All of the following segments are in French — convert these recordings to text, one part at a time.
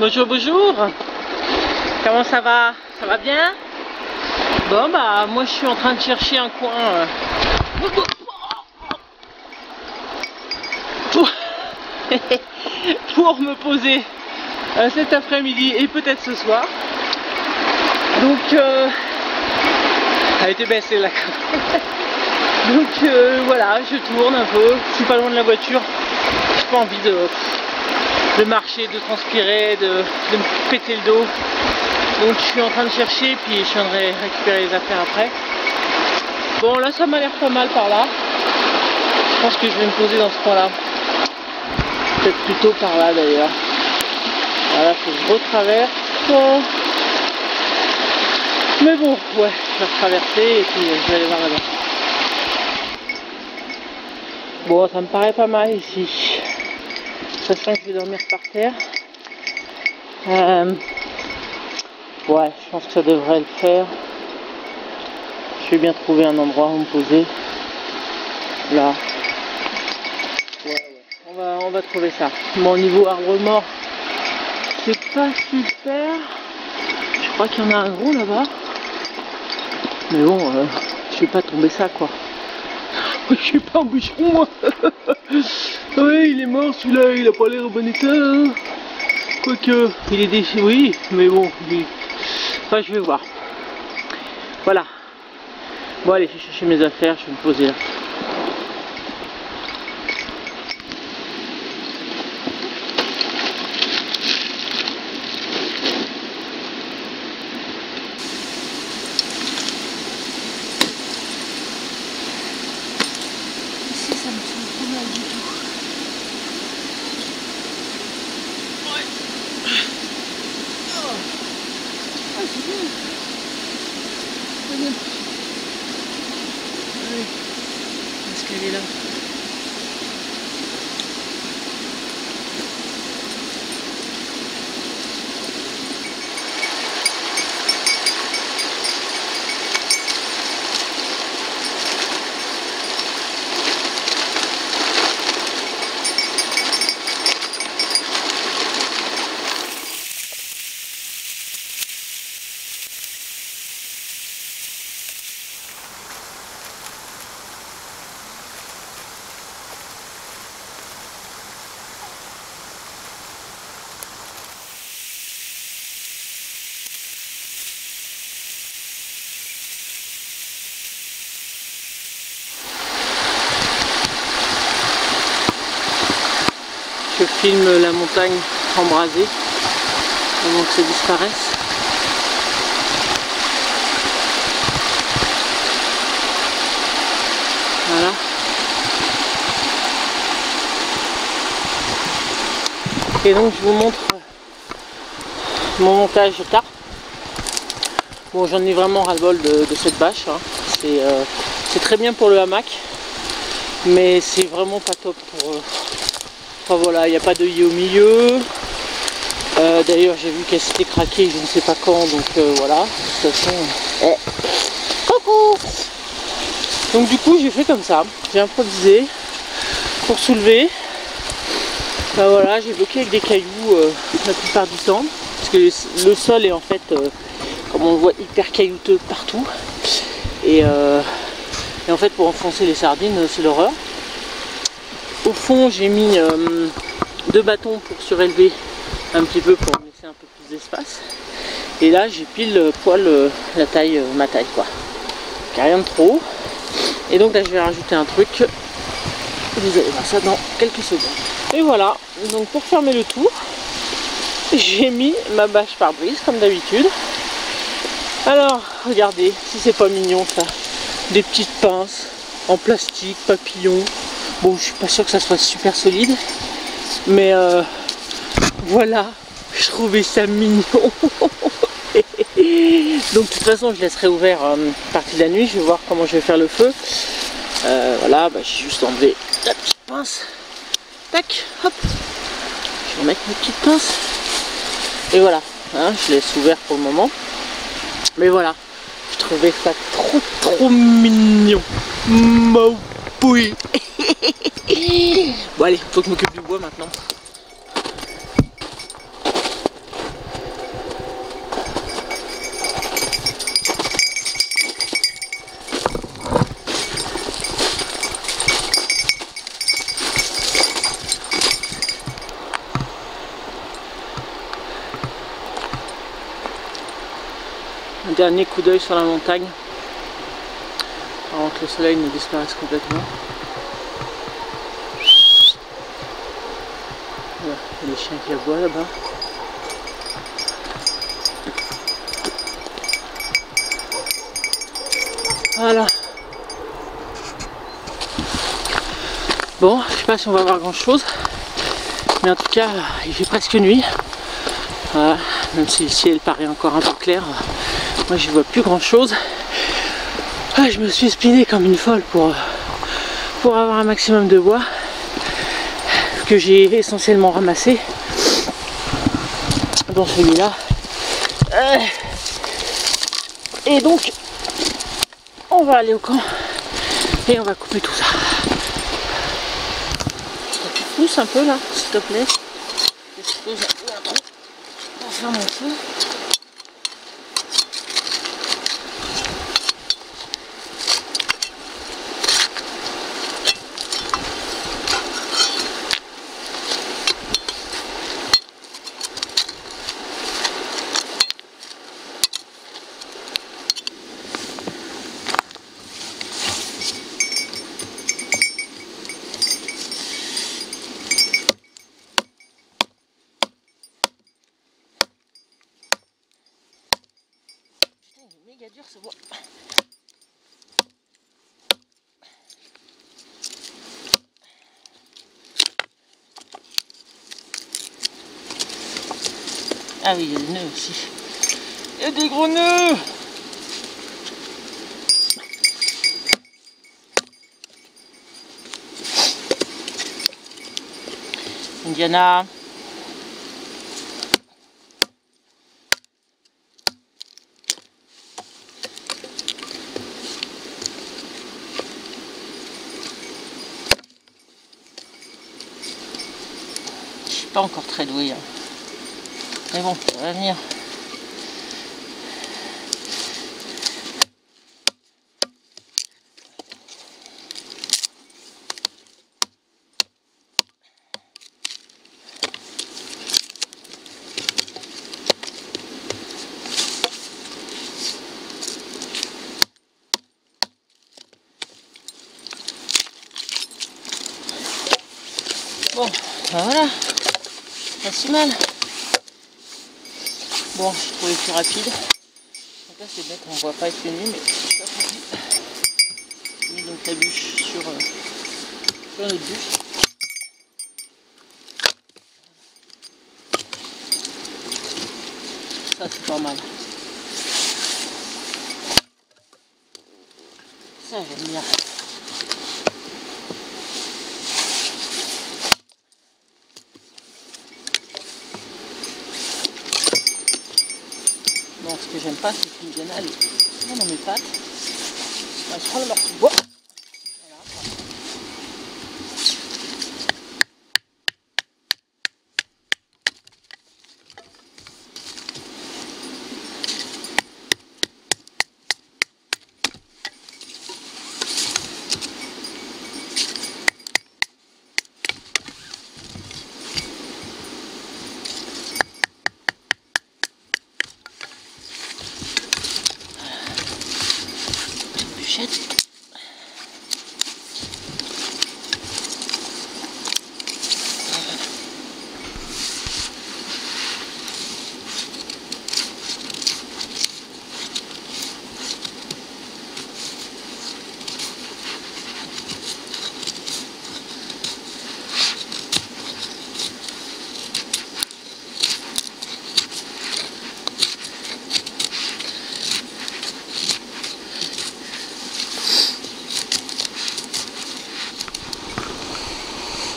Bonjour, bonjour. Comment ça va? Ça va bien? Bon bah moi je suis en train de chercher un coin pour me poser cet après-midi et peut-être ce soir. Donc elle était baissée là. Donc voilà, je tourne un peu, je suis pas loin de la voiture, j'ai pas envie de marcher, de transpirer, de me péter le dos. Donc je suis en train de chercher, puis je viendrai récupérer les affaires après. Bon là ça m'a l'air pas mal par là. Je pense que je vais me poser dans ce coin là. Peut-être plutôt par là d'ailleurs. Voilà, faut que je retraverse. Mais bon, ouais, je vais retraverser et puis je vais aller voir là-bas. Bon, ça me paraît pas mal ici. Ça sent que je vais dormir par terre. Ouais, je pense que ça devrait le faire. Je vais bien trouver un endroit où me poser. Là. Ouais. On va trouver ça. Bon, niveau arbre mort, c'est pas super. Je crois qu'il y en a un gros là-bas. Mais bon, je vais pas tomber ça quoi. Je suis pas en bouchon moi. Oui, il est mort celui-là, il a pas l'air en bon état. Hein. Quoique, il est décédé, oui, mais bon, enfin je vais voir. Voilà. Bon allez, je vais chercher mes affaires, je vais me poser là. Ici ça me semble pas mal du tout. Ouais. Oh. Ah c'est bien. C'est bien. Allez. Est-ce qu'elle est là? Je filme la montagne embrasée avant que ça disparaisse. Voilà. Et donc je vous montre mon montage de tarp. Bon, j'en ai vraiment ras-le-bol de cette bâche. Hein. C'est très bien pour le hamac, mais c'est vraiment pas top pour... Enfin voilà, il n'y a pas d'œillet au milieu. D'ailleurs j'ai vu qu'elle s'était craquée je ne sais pas quand, donc voilà. De toute façon... Coucou. Donc du coup j'ai fait comme ça, j'ai improvisé pour soulever. Ben voilà, j'ai bloqué avec des cailloux la plupart du temps, parce que le sol est en fait, comme on le voit, hyper caillouteux partout. Et en fait pour enfoncer les sardines c'est l'horreur. Au fond j'ai mis 2 bâtons pour surélever un petit peu pour me laisser un peu plus d'espace. Et là j'ai pile poil la taille, ma taille quoi. Donc, rien de trop. Et donc là je vais rajouter un truc. Vous allez voir ça dans quelques secondes. Et voilà, donc pour fermer le tour, j'ai mis ma bâche pare-brise comme d'habitude. Alors regardez si c'est pas mignon ça. Des petites pinces en plastique, papillon. Bon, je suis pas sûr que ça soit super solide, mais voilà, je trouvais ça mignon. Donc de toute façon, je laisserai ouvert partie de la nuit. Je vais voir comment je vais faire le feu. Voilà, bah, j'ai juste enlevé la petite pince. Tac, hop. Je vais remettre mes petites pinces. Et voilà, hein, je laisse ouvert pour le moment. Mais voilà, je trouvais ça trop mignon. Oui. Bon allez, faut que je m'occupe du bois maintenant. dernier coup d'œil sur la montagne avant que le soleil ne disparaisse complètement. Voilà, il y a les chiens qui aboient là-bas. Voilà. Bon, je sais pas si on va voir grand chose, mais en tout cas, il fait presque nuit. Voilà. Même si le ciel paraît encore un peu clair, moi je vois plus grand chose. Je me suis spiné comme une folle pour avoir un maximum de bois que j'ai essentiellement ramassé, dont celui-là. Et donc, on va aller au camp et on va couper tout ça. Tu pousses un peu là, s'il te plaît. Je pose un peu un trou pour faire mon feu. Méga dur ce bois. Ah oui, il y a des nœuds aussi. Il y a des gros nœuds. Indiana. Je suis pas encore très douée, hein. Mais bon, ça va venir. Bon, ben voilà, pas si mal. Bon, je trouvais plus rapide. Donc là c'est bête, on voit pas avec le nez, mais c'est pas possible. J'ai mis donc la bûche sur notre bûche. Ça c'est pas mal. Ça j'aime bien. Bon, ce que j'aime pas, c'est qu'une Diana elle est dans mes pattes. Je prends le morceau de bois. Bûchette.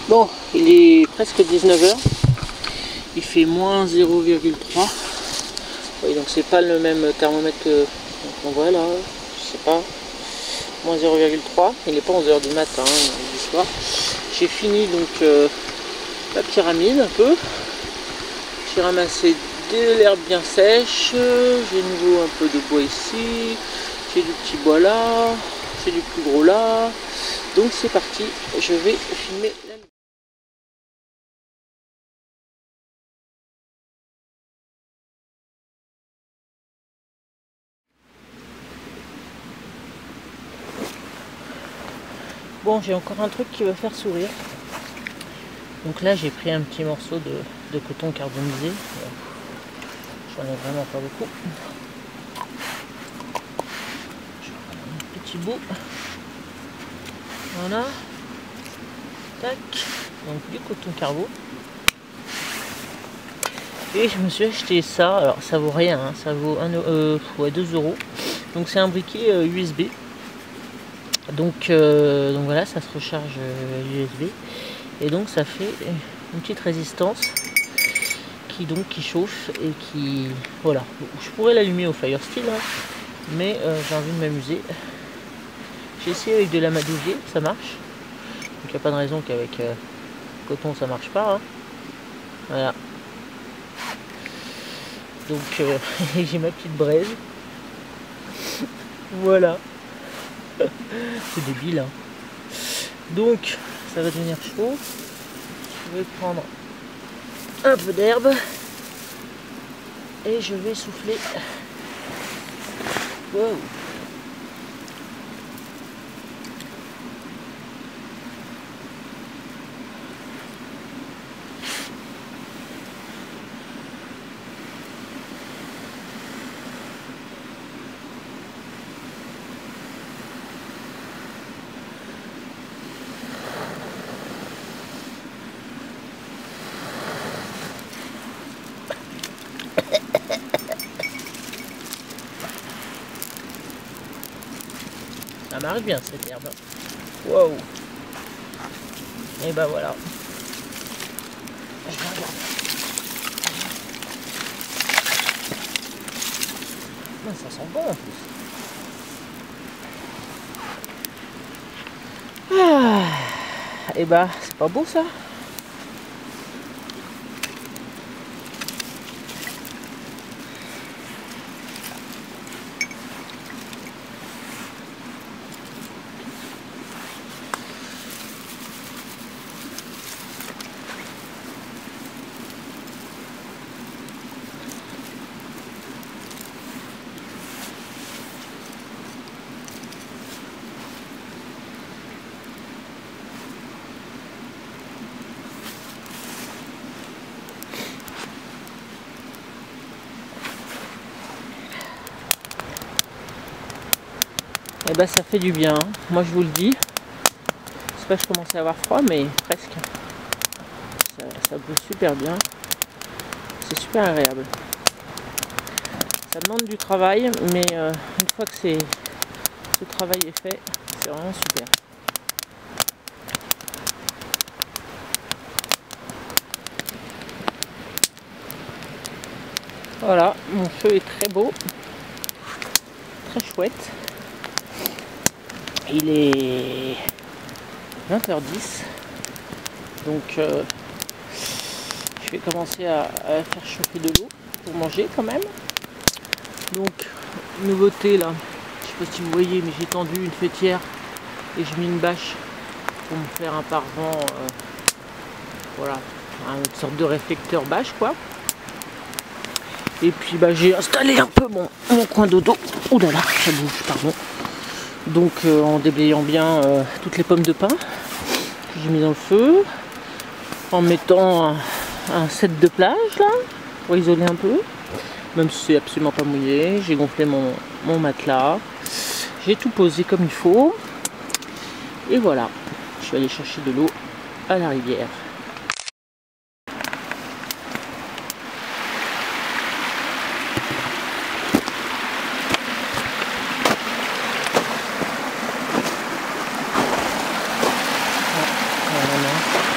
Bon, il est presque 19 h. Il fait moins 0,3. Oui, donc c'est pas le même thermomètre que qu'on voit là. Je sais pas. Moins 0,3. Il n'est pas 11 h du matin, du soir. J'ai fini donc la pyramide un peu. J'ai ramassé de l'herbe bien sèche. J'ai nouveau un peu de bois ici. J'ai du petit bois là. J'ai du plus gros là. Donc c'est parti. Je vais filmer la Bon, j'ai encore un truc qui va faire sourire. Donc là, j'ai pris un petit morceau de coton carbonisé. J'en ai vraiment pas beaucoup. Je vais prendre un petit bout. Voilà. Tac. Donc du coton carbo. Et je me suis acheté ça. Alors ça vaut rien, hein, ça vaut 2 €. Donc c'est un briquet USB. Donc voilà, ça se recharge USB. Et donc ça fait une petite résistance qui chauffe et qui... Voilà. Je pourrais l'allumer au Fire Steel, hein, mais j'ai envie de m'amuser. J'ai essayé avec de l'amadouvier, ça marche. Donc il n'y a pas de raison qu'avec coton ça marche pas. Hein. Voilà. Donc j'ai ma petite braise. Voilà. C'est débile. Hein. Donc ça va devenir chaud. Je vais prendre un peu d'herbe et je vais souffler. Wow. Ça marche bien cette herbe. Wow. Et ben voilà. Je vais regarder. Ça sent bon en plus. Ah. Et bah c'est pas beau ça. Et bah ça fait du bien, hein. Moi je vous le dis. C'est pas que je commençais à avoir froid, mais presque. Ça peut super bien. C'est super agréable. Ça demande du travail, mais une fois que ce travail est fait, c'est vraiment super. Voilà, mon feu est très beau, très chouette. Il est 20h10, donc je vais commencer à faire chauffer de l'eau pour manger quand même. Donc nouveauté là, je sais pas si vous voyez, mais j'ai tendu une fêtière et j'ai mis une bâche pour me faire un parevent, voilà, une sorte de réflecteur bâche quoi. Et puis bah, j'ai installé un peu mon coin dodo. Ouh là là, ça bouge, pardon. Donc en déblayant bien toutes les pommes de pin que j'ai mis dans le feu, en mettant un set de plage là pour isoler un peu, même si c'est absolument pas mouillé. J'ai gonflé mon matelas, j'ai tout posé comme il faut et voilà, je suis allé chercher de l'eau à la rivière.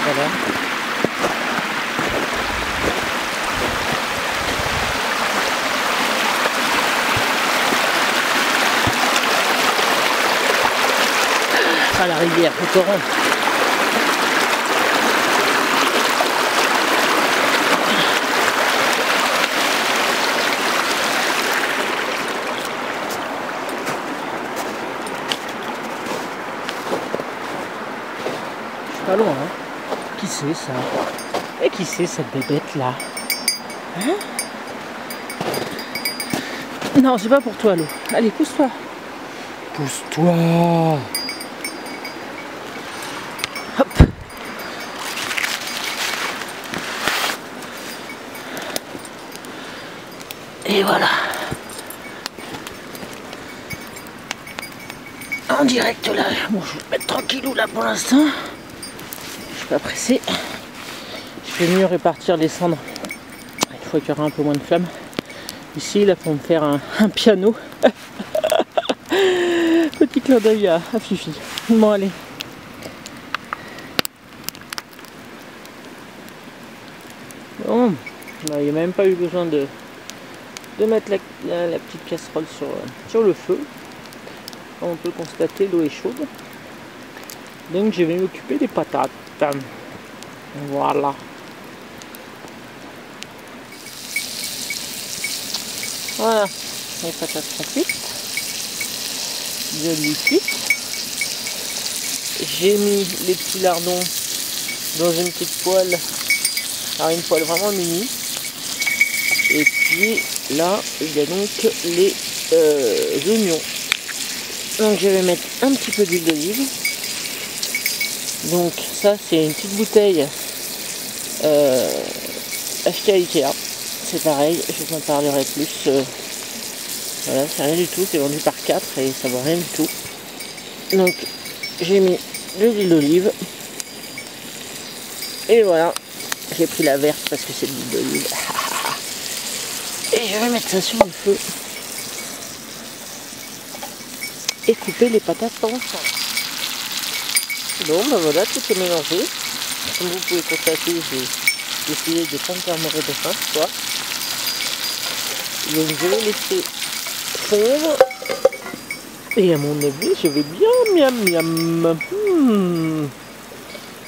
Voilà. Ah, la rivière, le torrent. Pas loin, hein. Qui c'est ça? Et qui c'est cette bébête là? Hein? Non, c'est pas pour toi l'eau. Allez, pousse-toi. Pousse-toi. Et voilà. En direct là. Bon, je vais me mettre tranquillou là pour l'instant. Je suis pas pressé. Je vais mieux répartir les cendres une fois qu'il y aura un peu moins de flammes. Ici, là, pour me faire un piano. Petit clin d'œil à Fifi. Bon, allez. Bon, il n'y a même pas eu besoin de mettre la petite casserole sur le feu. Comme on peut constater, l'eau est chaude. Donc, je vais m'occuper des patates. Voilà. Voilà, les patates sont cuites. De liquide. J'ai mis les petits lardons dans une petite poêle. Alors une poêle vraiment mini. Et puis là, il y a donc les oignons. Donc je vais mettre un petit peu d'huile d'olive. Donc ça c'est une petite bouteille achetée à Ikea. C'est pareil, je vous en parlerai plus. Voilà, c'est rien du tout, c'est vendu par 4 et ça vaut rien du tout. Donc j'ai mis de l'huile d'olive. Et voilà, j'ai pris la verte parce que c'est de l'huile d'olive. Et je vais mettre ça sur le feu. Et couper les patates ensemble. Bon ben voilà, tout est mélangé. Comme vous pouvez constater, j'ai décidé de ne pas me faire mourir de faim ce soir. Donc je vais laisser fondre. Et à mon avis, je vais bien miam miam.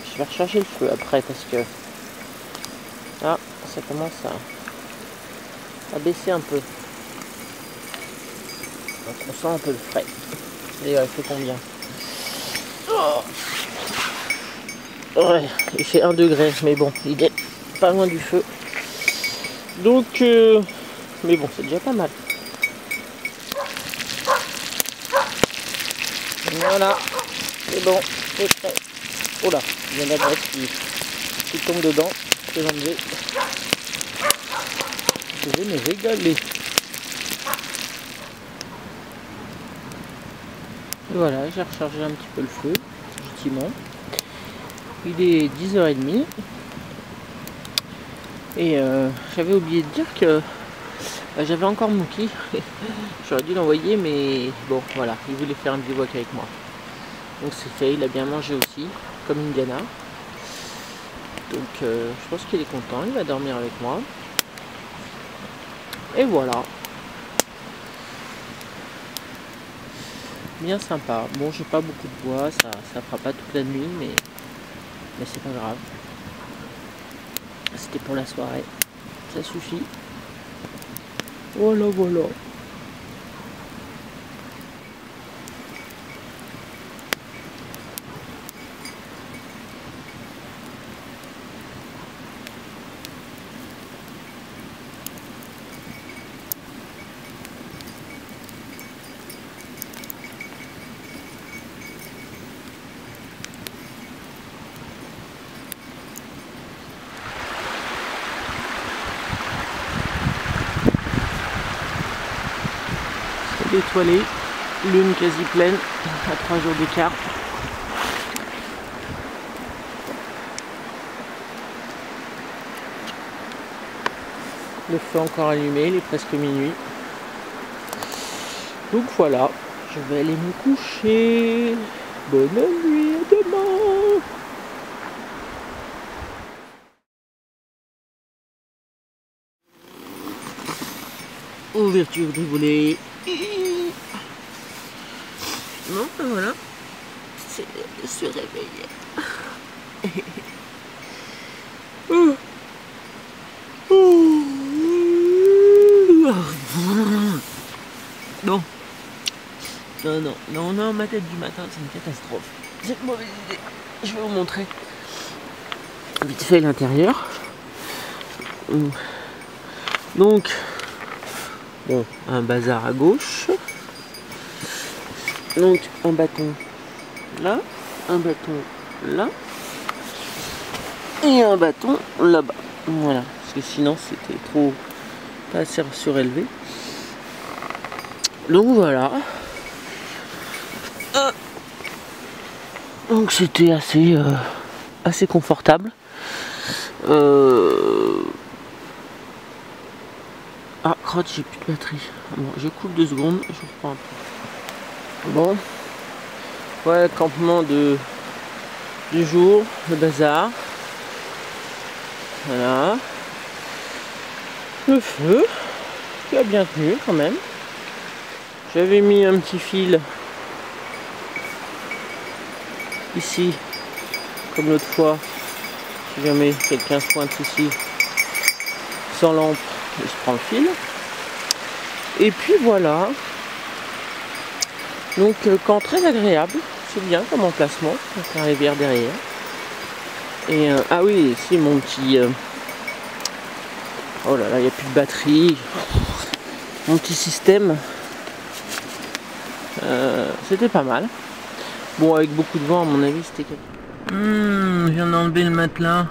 Je vais recharger le feu après parce que là, ça commence à baisser un peu. Donc on sent un peu le frais. D'ailleurs, il fait combien? Ouais, il fait 1 degré, mais bon, il est pas loin du feu. Donc, mais bon, c'est déjà pas mal. Voilà, c'est bon, c'est prêt. Oh là, il y a la graisse qui tombe dedans. Je vais l'enlever. Je vais me régaler. Voilà, j'ai rechargé un petit peu le feu, gentiment. Il est 10h30. Et j'avais oublié de dire que j'avais encore Mookie. J'aurais dû l'envoyer, mais bon, voilà, il voulait faire un bivouac avec moi. Donc c'est fait, il a bien mangé aussi, comme une Ghana. Donc je pense qu'il est content, il va dormir avec moi. Et voilà. Bien sympa. Bon, j'ai pas beaucoup de bois, ça fera pas toute la nuit, mais c'est pas grave. C'était pour la soirée. Ça suffit. Voilà, voilà. Étoilé, lune quasi pleine à 3 jours d'écart. Le feu encore allumé, il est presque minuit. Donc voilà, je vais aller me coucher. Bonne nuit, à demain. Ouverture du volet. Bon, ben voilà, c'est se réveiller. Bon. Non, ma tête du matin, c'est une catastrophe. C'est une mauvaise idée. Je vais vous montrer vite fait l'intérieur. Donc, bon, un bazar à gauche. Donc, un bâton là, un bâton là, et un bâton là-bas. Voilà, parce que sinon c'était trop pas assez surélevé. Donc voilà. Donc c'était assez confortable. Ah, crotte, j'ai plus de batterie. Bon, je coupe 2 secondes, je reprends un peu. Bon. Ouais, campement du jour, le bazar. Voilà. Le feu, qui a bien tenu quand même. J'avais mis un petit fil ici, comme l'autre fois. Si jamais quelqu'un se pointe ici sans lampe, je prends le fil. Et puis voilà. Donc camp très agréable, c'est bien comme emplacement, avec la rivière derrière. Et ah oui, ici mon petit... oh là là, il n'y a plus de batterie. Mon petit système. C'était pas mal. Bon, avec beaucoup de vent, à mon avis, c'était quelque chose. Je viens d'enlever le matelas.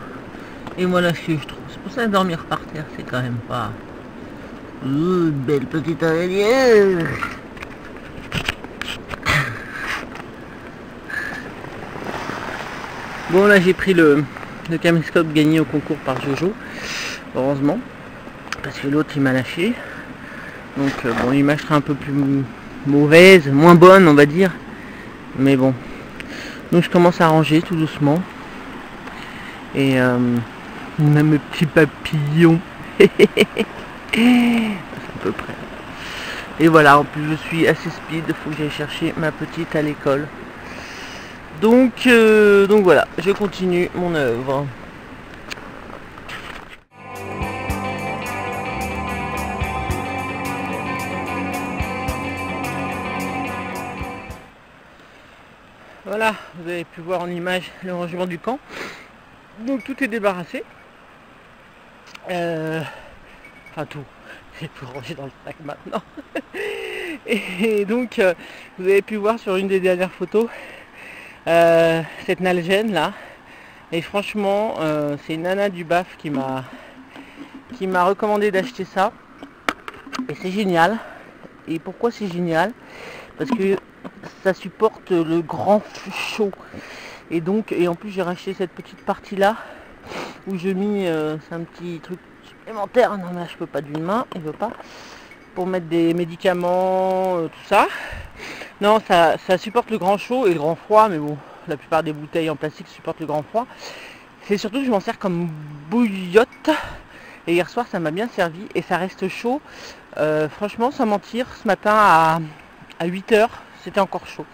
Et voilà ce que je trouve. C'est pour ça que dormir par terre, c'est quand même pas... une belle petite araignée. Bon, là j'ai pris le caméscope gagné au concours par Jojo, heureusement, parce que l'autre il m'a lâché. Donc bon, l'image sera un peu plus mauvaise, moins bonne on va dire, mais bon. Donc je commence à ranger tout doucement. Et même mes petits papillons. À peu près. Et voilà, en plus je suis assez speed, il faut que j'aille chercher ma petite à l'école. Donc voilà, je continue mon œuvre. Voilà, vous avez pu voir en image le rangement du camp. Donc tout est débarrassé. Enfin tout, j'ai tout rangé dans le sac maintenant. Et donc vous avez pu voir sur une des dernières photos cette nalgène là. Et franchement c'est une nana du BAF qui m'a recommandé d'acheter ça. Et c'est génial. Et pourquoi c'est génial? Parce que ça supporte le grand chaud. Et donc, et en plus j'ai racheté cette petite partie là où je mis c'est un petit truc supplémentaire. Non mais je peux pas d'une main, il veut pas. Pour mettre des médicaments, tout ça. Non, ça supporte le grand chaud et le grand froid, mais bon, la plupart des bouteilles en plastique supportent le grand froid. C'est surtout que je m'en sers comme bouillotte. Et hier soir, ça m'a bien servi et ça reste chaud. Franchement, sans mentir, ce matin à 8 h, c'était encore chaud.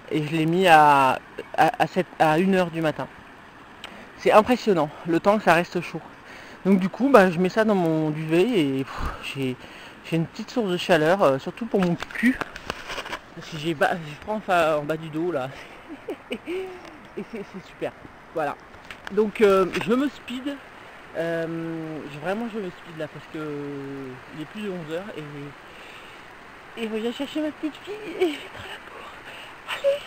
Et je l'ai mis à 1 h du matin. C'est impressionnant, le temps que ça reste chaud. Donc du coup, bah, je mets ça dans mon duvet et j'ai une petite source de chaleur, surtout pour mon cul. Parce que je prends en bas du dos là. Et c'est super. Voilà. Donc je me speed. Vraiment je me speed là parce que il est plus de 11 h et je viens chercher ma petite fille et je vais dans la cour. Allez.